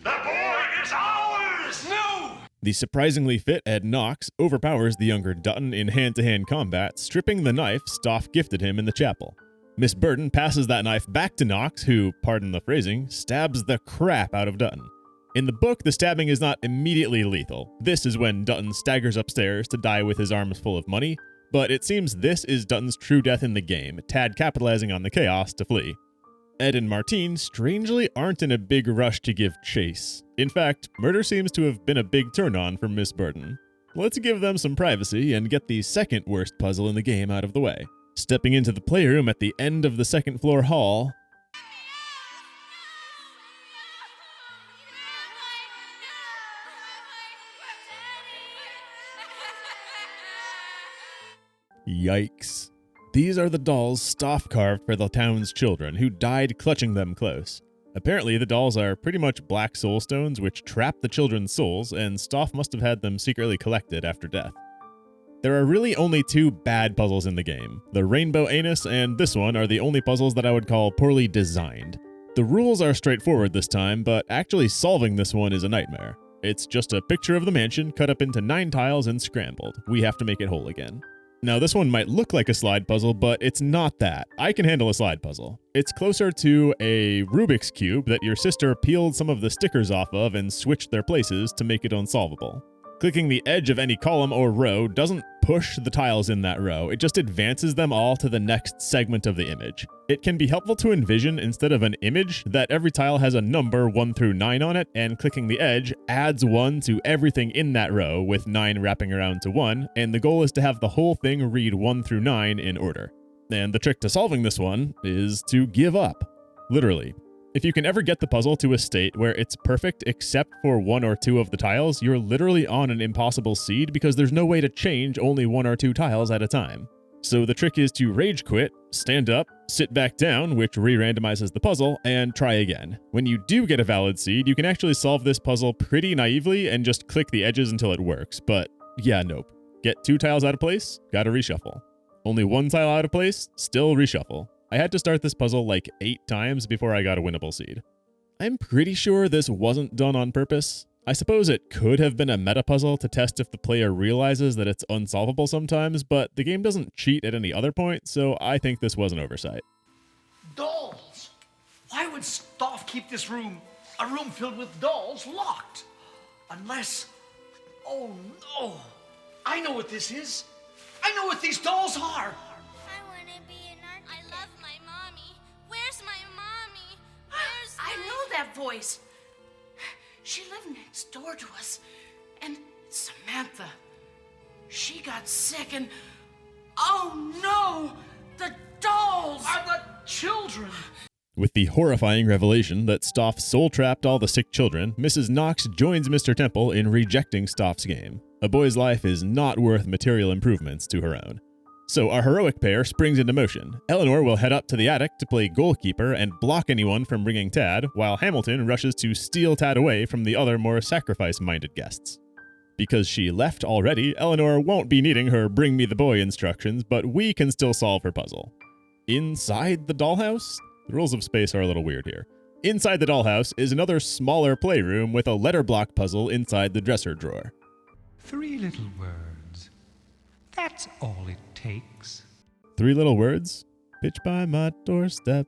The boy is ours! No! The surprisingly fit Ed Knox overpowers the younger Dutton in hand-to-hand combat, stripping the knife Stauf gifted him in the chapel. Miss Burden passes that knife back to Knox, who, pardon the phrasing, stabs the crap out of Dutton. In the book, the stabbing is not immediately lethal. This is when Dutton staggers upstairs to die with his arms full of money, but it seems this is Dutton's true death in the game, Tad capitalizing on the chaos to flee. Ed and Martine strangely aren't in a big rush to give chase. In fact, murder seems to have been a big turn-on for Miss Burden. Let's give them some privacy and get the second worst puzzle in the game out of the way. Stepping into the playroom at the end of the second floor hall, yikes. These are the dolls Stauf carved for the town's children, who died clutching them close. Apparently, the dolls are pretty much black soul stones which trap the children's souls, and Stauf must have had them secretly collected after death. There are really only 2 bad puzzles in the game. The Rainbow Anus and this one are the only puzzles that I would call poorly designed. The rules are straightforward this time, but actually solving this one is a nightmare. It's just a picture of the mansion cut up into 9 tiles and scrambled. We have to make it whole again. Now, this one might look like a slide puzzle, but it's not that. I can handle a slide puzzle. It's closer to a Rubik's Cube that your sister peeled some of the stickers off of and switched their places to make it unsolvable. Clicking the edge of any column or row doesn't push the tiles in that row, it just advances them all to the next segment of the image. It can be helpful to envision, instead of an image, that every tile has a number 1 through 9 on it, and clicking the edge adds 1 to everything in that row, with 9 wrapping around to 1, and the goal is to have the whole thing read 1 through 9 in order. And the trick to solving this one is to give up. Literally. If you can ever get the puzzle to a state where it's perfect except for 1 or 2 of the tiles, you're literally on an impossible seed because there's no way to change only 1 or 2 tiles at a time. So the trick is to rage quit, stand up, sit back down, which re-randomizes the puzzle, and try again. When you do get a valid seed, you can actually solve this puzzle pretty naively and just click the edges until it works, but yeah, nope. Get 2 tiles out of place, gotta reshuffle. Only 1 tile out of place, still reshuffle. I had to start this puzzle like 8 times before I got a winnable seed. I'm pretty sure this wasn't done on purpose. I suppose it could have been a meta puzzle to test if the player realizes that it's unsolvable sometimes, but the game doesn't cheat at any other point, so I think this was an oversight. Dolls! Why would Stauf keep this room, a room filled with dolls, locked? Unless... Oh no! I know what this is! I know what these dolls are! I want to be an architect. I love my mommy. Where's my mommy? I know that voice. She lived next door to us. And Samantha, she got sick and... Oh no! The dolls! Are the children! With the horrifying revelation that Stauf soul-trapped all the sick children, Mrs. Knox joins Mr. Temple in rejecting Stauf's game. A boy's life is not worth material improvements to her own. So our heroic pair springs into motion. Eleanor will head up to the attic to play goalkeeper and block anyone from bringing Tad, while Hamilton rushes to steal Tad away from the other more sacrifice-minded guests. Because she left already, Eleanor won't be needing her bring me the boy instructions, but we can still solve her puzzle. Inside the dollhouse? The rules of space are a little weird here. Inside the dollhouse is another smaller playroom with a letter block puzzle inside the dresser drawer. 3 little words. That's all it takes. 3 little words? Pitch by my doorstep.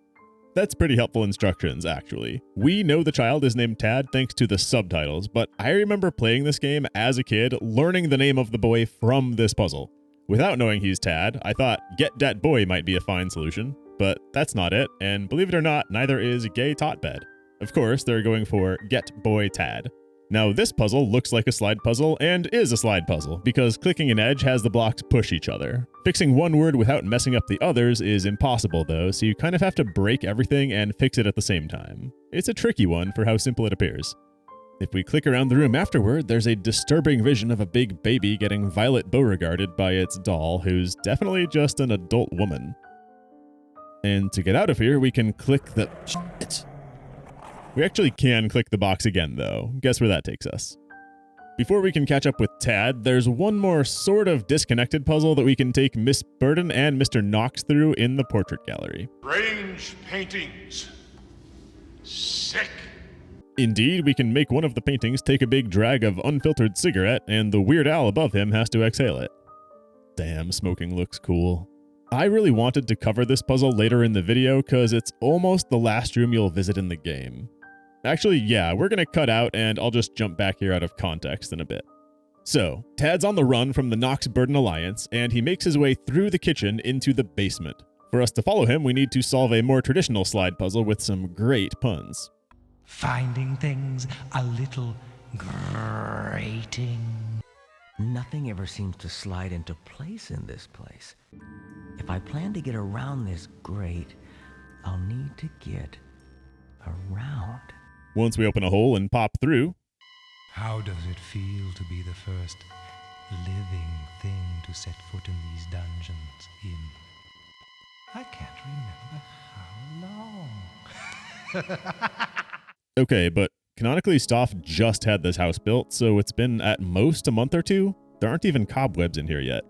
That's pretty helpful instructions, actually. We know the child is named Tad thanks to the subtitles, but I remember playing this game as a kid, learning the name of the boy from this puzzle. Without knowing he's Tad, I thought get dat boy might be a fine solution. But that's not it, and believe it or not, neither is gay totbed. Of course, they're going for get boy Tad. Now this puzzle looks like a slide puzzle and is a slide puzzle because clicking an edge has the blocks push each other. Fixing one word without messing up the others is impossible though, so you kind of have to break everything and fix it at the same time. It's a tricky one for how simple it appears. If we click around the room afterward, there's a disturbing vision of a big baby getting Violet Beauregarded by its doll, who's definitely just an adult woman. And to get out of here, we can click the... Shit. We actually can click the box again, though. Guess where that takes us. Before we can catch up with Tad, there's one more sort of disconnected puzzle that we can take Miss Burden and Mr. Knox through in the portrait gallery. Strange paintings. Sick. Indeed, we can make one of the paintings take a big drag of unfiltered cigarette, and the Weird Al above him has to exhale it. Damn, smoking looks cool. I really wanted to cover this puzzle later in the video because it's almost the last room you'll visit in the game. Actually, yeah, we're going to cut out and I'll just jump back here out of context in a bit. So, Tad's on the run from the Knox-Burden Alliance, and he makes his way through the kitchen into the basement. For us to follow him, we need to solve a more traditional slide puzzle with some great puns. Finding things a little grating. Nothing ever seems to slide into place in this place. If I plan to get around this grate, I'll need to get around. Once we open a hole and pop through... How does it feel to be the first living thing to set foot in these dungeons in... I can't remember how long. Okay, but canonically Stauf just had this house built, so it's been at most a month or 2. There aren't even cobwebs in here yet.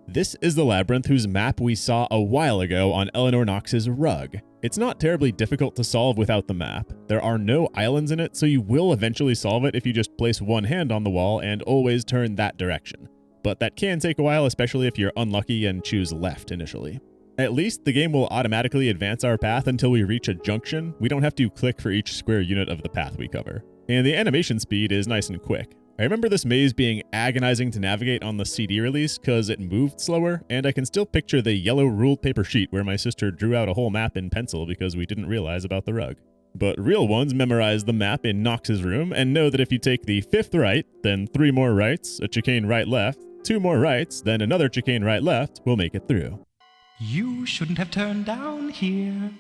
This is the labyrinth whose map we saw a while ago on Eleanor Knox's rug. It's not terribly difficult to solve without the map. There are no islands in it, so you will eventually solve it if you just place one hand on the wall and always turn that direction. But that can take a while, especially if you're unlucky and choose left initially. At least the game will automatically advance our path until we reach a junction. We don't have to click for each square unit of the path we cover. And the animation speed is nice and quick. I remember this maze being agonizing to navigate on the CD release because it moved slower, and I can still picture the yellow ruled paper sheet where my sister drew out a whole map in pencil because we didn't realize about the rug. But real ones memorize the map in Knox's room and know that if you take the 5th right, then 3 more rights, a chicane right left, 2 more rights, then another chicane right left, we'll make it through. You shouldn't have turned down here.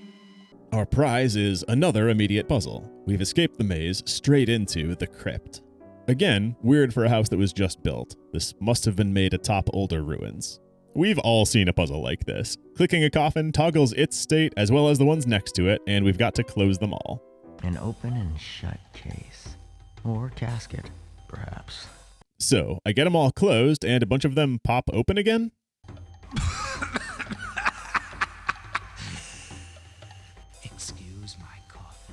Our prize is another immediate puzzle. We've escaped the maze straight into the crypt. Again, weird for a house that was just built. This must have been made atop older ruins. We've all seen a puzzle like this. Clicking a coffin toggles its state as well as the ones next to it, and we've got to close them all. An open and shut case. Or casket, perhaps. So, I get them all closed, and a bunch of them pop open again? Excuse my cough.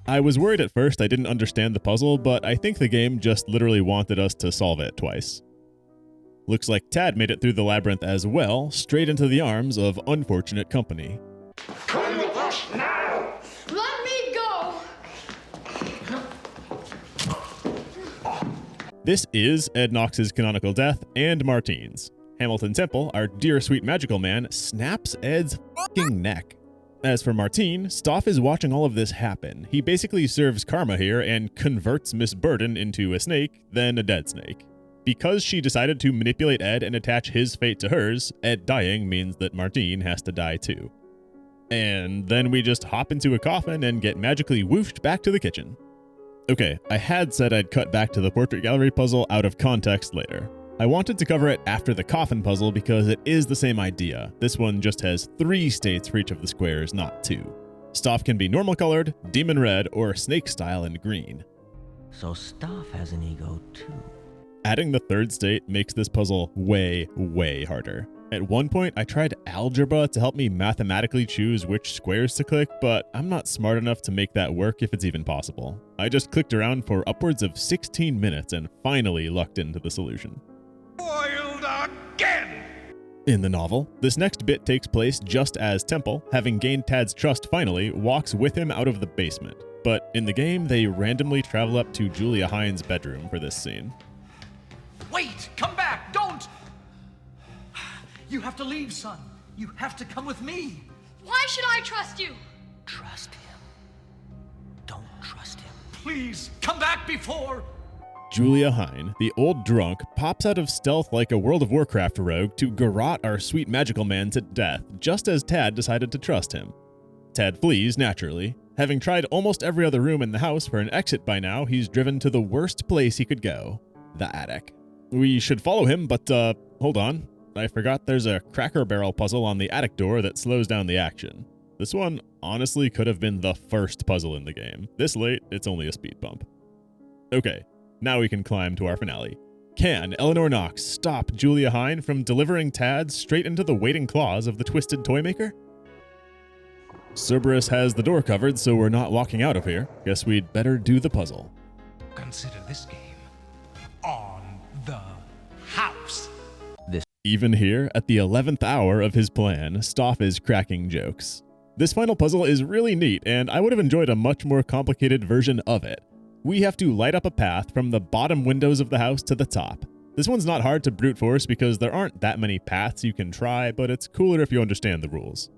I was worried at first I didn't understand the puzzle, but I think the game just literally wanted us to solve it twice. Looks like Tad made it through the labyrinth as well, straight into the arms of unfortunate company. Come with us now! Let me go! This is Ed Knox's canonical death and Martine's. Hamilton Temple, our dear sweet magical man, snaps Ed's fucking neck. As for Martine, Stauf is watching all of this happen. He basically serves karma here and converts Miss Burden into a snake, then a dead snake. Because she decided to manipulate Ed and attach his fate to hers, Ed dying means that Martine has to die too. And then we just hop into a coffin and get magically whooshed back to the kitchen. Okay, I had said I'd cut back to the portrait gallery puzzle out of context later. I wanted to cover it after the coffin puzzle because it is the same idea. This one just has 3 states for each of the squares, not 2. Stauf can be normal colored, demon red, or snake style in green. So Stauf has an ego too. Adding the 3rd state makes this puzzle way, way harder. At one point, I tried algebra to help me mathematically choose which squares to click, but I'm not smart enough to make that work if it's even possible. I just clicked around for upwards of 16 minutes and finally lucked into the solution. Foiled again! In the novel, this next bit takes place just as Temple, having gained Tad's trust finally, walks with him out of the basement. But in the game, they randomly travel up to Julia Hines' bedroom for this scene. Wait! Come back! Don't! You have to leave, son. You have to come with me. Why should I trust you? Trust him. Don't trust him. Please, come back before... Julia Hine, the old drunk, pops out of stealth like a World of Warcraft rogue to garrote our sweet magical man to death, just as Tad decided to trust him. Tad flees, naturally. Having tried almost every other room in the house for an exit by now, he's driven to the worst place he could go, the attic. We should follow him, but hold on. I forgot there's a Cracker Barrel puzzle on the attic door that slows down the action. This one honestly could have been the first puzzle in the game. This late, it's only a speed bump. Okay. Now we can climb to our finale. Can Eleanor Knox stop Julia Hine from delivering Tad straight into the waiting claws of the twisted toy maker? Cerberus has the door covered, so we're not walking out of here. Guess we'd better do the puzzle. Consider this game on the house. Even here, at the 11th hour of his plan, Stauf is cracking jokes. This final puzzle is really neat, and I would have enjoyed a much more complicated version of it. We have to light up a path from the bottom windows of the house to the top. This one's not hard to brute force because there aren't that many paths you can try, but it's cooler if you understand the rules.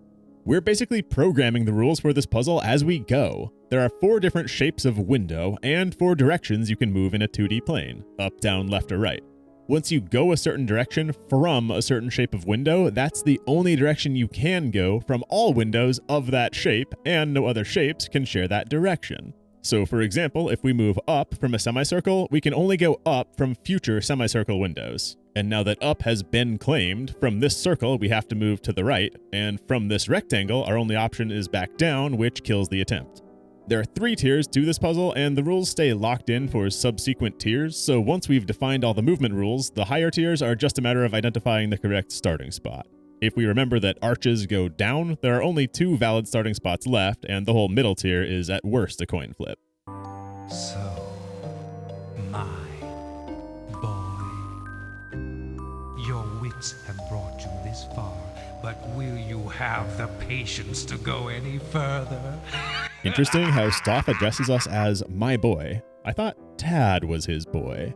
We're basically programming the rules for this puzzle as we go. There are 4 different shapes of window and 4 directions you can move in a 2D plane, up, down, left, or right. Once you go a certain direction from a certain shape of window, that's the only direction you can go from all windows of that shape, and no other shapes can share that direction. So for example, if we move up from a semicircle, we can only go up from future semicircle windows. And now that up has been claimed, from this circle we have to move to the right, and from this rectangle our only option is back down, which kills the attempt. There are 3 tiers to this puzzle, and the rules stay locked in for subsequent tiers, so once we've defined all the movement rules, the higher tiers are just a matter of identifying the correct starting spot. If we remember that arches go down, there are only 2 valid starting spots left, and the whole middle tier is at worst a coin flip. So, my boy, your wits have brought you this far, but will you have the patience to go any further? Interesting how Stauf addresses us as my boy. I thought Tad was his boy.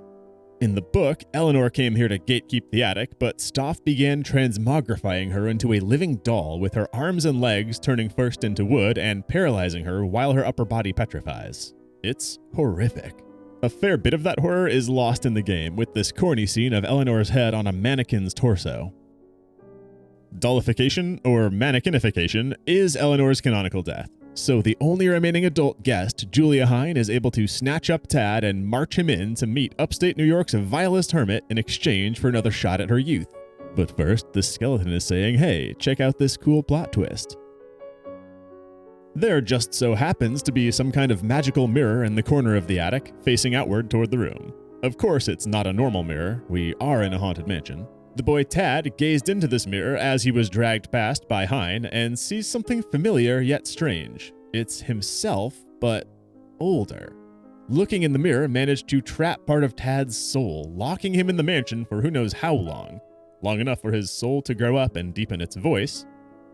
In the book, Eleanor came here to gatekeep the attic, but Stauf began transmogrifying her into a living doll with her arms and legs turning first into wood and paralyzing her while her upper body petrifies. It's horrific. A fair bit of that horror is lost in the game, with this corny scene of Eleanor's head on a mannequin's torso. Dollification, or mannequinification, is Eleanor's canonical death. So the only remaining adult guest, Julia Hine, is able to snatch up Tad and march him in to meet upstate New York's vilest hermit in exchange for another shot at her youth. But first, the skeleton is saying, hey, check out this cool plot twist. There just so happens to be some kind of magical mirror in the corner of the attic, facing outward toward the room. Of course, it's not a normal mirror. We are in a haunted mansion. The boy Tad gazed into this mirror as he was dragged past by Hine and sees something familiar yet strange. It's himself, but older. Looking in the mirror managed to trap part of Tad's soul, locking him in the mansion for who knows how long. Long enough for his soul to grow up and deepen its voice.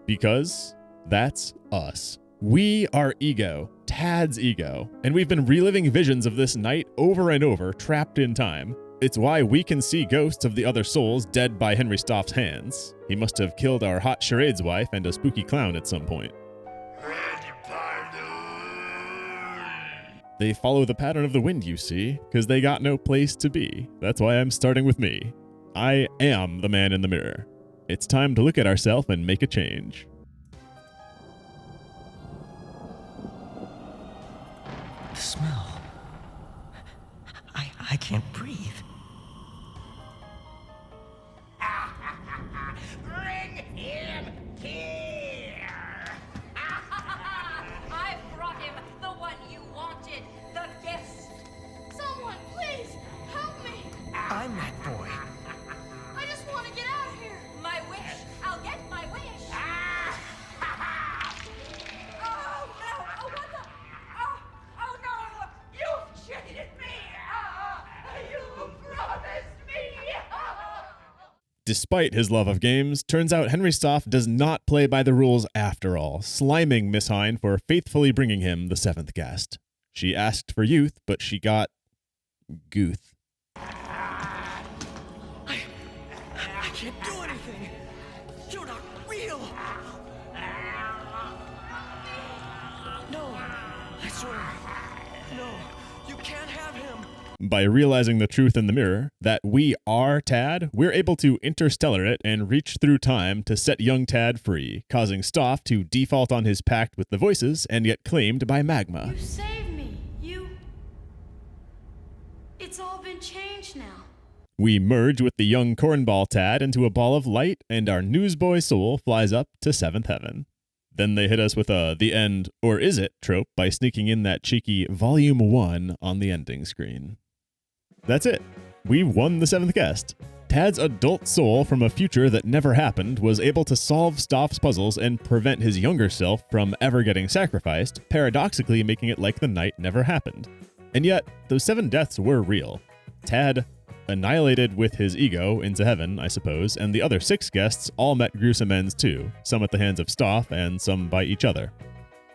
Because that's us. We are ego, Tad's ego, and we've been reliving visions of this night over and over, trapped in time. It's why we can see ghosts of the other souls dead by Henry Stauf's hands. He must have killed our hot charade's wife and a spooky clown at some point. They follow the pattern of the wind, you see, because they got no place to be. That's why I'm starting with me. I am the man in the mirror. It's time to look at ourselves and make a change. The smell. I can't breathe. Bring him here! I brought him, the one you wanted, the guest. Someone, please, help me. I'm that boy. I just want to get out of here. My wish. I'll get my wish. Oh, no. Oh, what the? Oh, no. You've cheated me. You promised me. Despite his love of games, turns out Henry Stauf does not play by the rules after all, sliming Miss Hine for faithfully bringing him the seventh guest. She asked for youth, but she got gooth. I can't do anything. You're not real. No, I swear. No, you can't have him. By realizing the truth in the mirror, that we are Tad, we're able to interstellar it and reach through time to set young Tad free, causing Stauf to default on his pact with the voices and get claimed by Magma. You saved me. It's all been changed now. We merge with the young cornball Tad into a ball of light, and our newsboy soul flies up to seventh heaven. Then they hit us with a the end, or is it, trope by sneaking in that cheeky Volume 1 on the ending screen. That's it. We won the seventh guest. Tad's adult soul from a future that never happened was able to solve Stauf's puzzles and prevent his younger self from ever getting sacrificed, paradoxically making it like the night never happened. And yet, those 7 deaths were real. Tad annihilated with his ego into heaven, I suppose, and the other 6 guests all met gruesome ends too, some at the hands of Stauf and some by each other.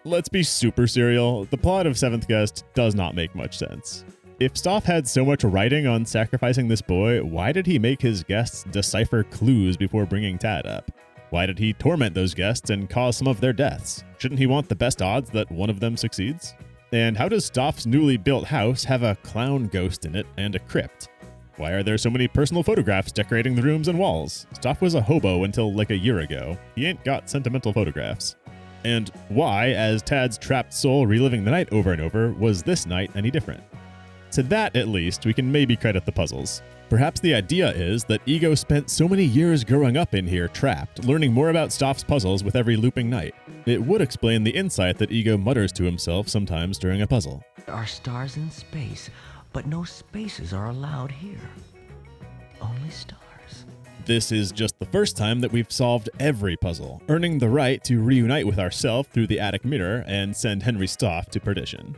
Let's be super serial, the plot of Seventh Guest does not make much sense. If Stauf had so much writing on sacrificing this boy, why did he make his guests decipher clues before bringing Tad up? Why did he torment those guests and cause some of their deaths? Shouldn't he want the best odds that one of them succeeds? And how does Stauf's newly built house have a clown ghost in it and a crypt? Why are there so many personal photographs decorating the rooms and walls? Stauf was a hobo until like a year ago. He ain't got sentimental photographs. And why, as Tad's trapped soul reliving the night over and over, was this night any different? To that, at least, we can maybe credit the puzzles. Perhaps the idea is that Ego spent so many years growing up in here trapped, learning more about Stauf's puzzles with every looping night. It would explain the insight that Ego mutters to himself sometimes during a puzzle. There are stars in space, but no spaces are allowed here. Only stars. This is just the first time that we've solved every puzzle, earning the right to reunite with ourselves through the attic mirror and send Henry Stauf to perdition.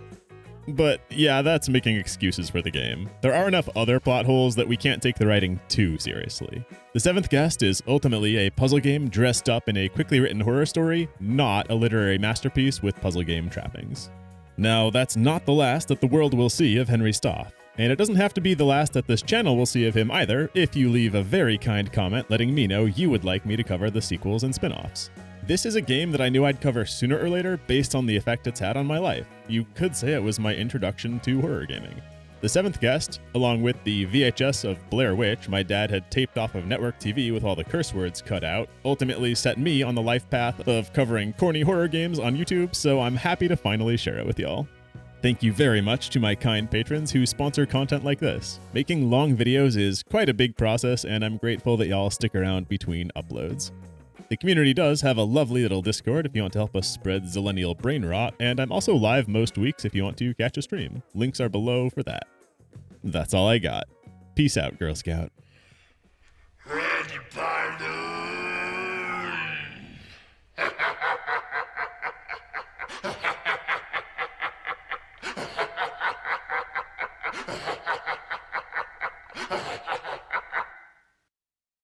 But yeah, that's making excuses for the game. There are enough other plot holes that we can't take the writing too seriously. The Seventh Guest is ultimately a puzzle game dressed up in a quickly written horror story, not a literary masterpiece with puzzle game trappings. Now, that's not the last that the world will see of Henry Stauf, and it doesn't have to be the last that this channel will see of him either if you leave a very kind comment letting me know you would like me to cover the sequels and spin-offs. This is a game that I knew I'd cover sooner or later based on the effect it's had on my life. You could say it was my introduction to horror gaming. The Seventh Guest, along with the VHS of Blair Witch my dad had taped off of network TV with all the curse words cut out, ultimately set me on the life path of covering corny horror games on YouTube, so I'm happy to finally share it with y'all. Thank you very much to my kind patrons who sponsor content like this. Making long videos is quite a big process, and I'm grateful that y'all stick around between uploads. The community does have a lovely little Discord if you want to help us spread zillennial brain rot, and I'm also live most weeks if you want to catch a stream. Links are below for that. That's all I got. Peace out, Girl Scout. Ready, balloon!